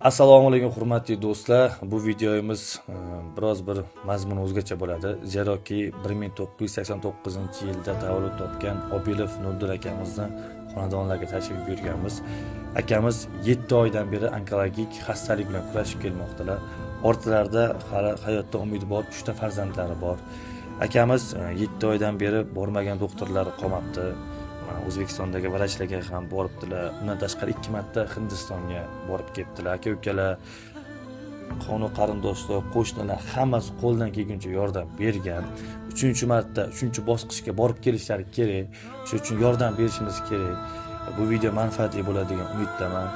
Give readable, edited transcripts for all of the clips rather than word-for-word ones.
Assalomu alaykum hurmatli do'stlar. Bu videomiz biroz bir mazmuni o'zgacha bo'ladi. Zeroki 1989-yilda tavallud topgan Obilov Nurdin akamizni xonadonlarga tashrif buyurganmiz. Akamiz 7 oydan beri onkologik xastalik bilan kurashib kelmoqdalar. Ortalarida hali hayotda umid bor, 3 ta farzandlari bor. Akamiz 7 oydan beri bormagan doktorlar qolmabdi. O'zbekistondagi vrachlarga ham boribdilar. Undan tashqari 2 marta Hindistonga borib ketdilar. Aka-ukalar, qoni qarindoshlar, qo'shnilar hammasi qo'ldan kelguncha yordam bergan. 3-marta, 3-bosqichga borib kelishlari kerak. Shuning uchun yordam berishimiz kerak. Bu video manfaatli bo'ladi degan umiddaman.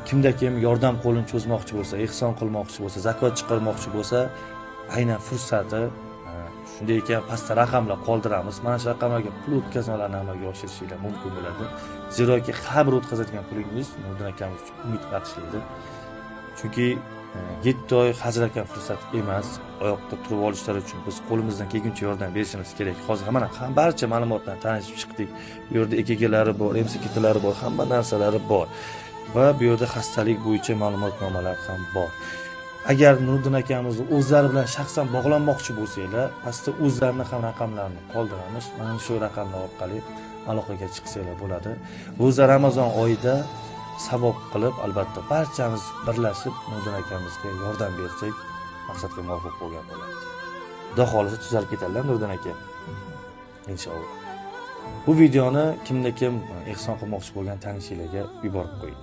Kimda kim yordam qo'lini cho'zmoqchi bo'lsa, ehson qilmoqchi bo'lsa, zakot chiqarmoqchi bo'lsa, aynan fursati. Shunday ekan, pastda raqamlar qoldiramiz. Mana shu raqamlarga pul o'tkazmalarni amalga oshirishinglar mumkin bo'ladi. Zeroki har bir o'tkazadigan pulingiz Nurdin akamiz uchun umid bag'ishlaydi. Chunki 7 oy hajrakan fursat emas. Oyoqda turib olishlari uchun biz qo'limizdan kelguncha yordam berishimiz kerak. Hozir mana barcha ma'lumotlarni tanishib chiqdik. Bu yerda EKGlari bor, MCKTlari bor, hamma narsalari bor. Va bu yerda xastalik bo'yicha ma'lumotnomalar ham bor. Agar Nurdin akamizni o'zlari bilan shaxsan bog'lanmoqchi bo'lsanglar, pastda o'zlarining ham raqamlarini qoldiramiz. Mana shu raqamlar orqali aloqaga chiqsanglar bo'ladi. O'zi Ramazon oyida savob qilib, albatta barchamiz birlashib Nurdin akamizga yordam bersak, maqsadga muvofiq bo'lgan bo'ladi. Xudo xolisa tuzalib ketadilar Nurdin aka. Inshaalloh. Bu videoni kimda kim ehson qilmoqchi bo'lgan tanishinglarga yuborib qo'ying.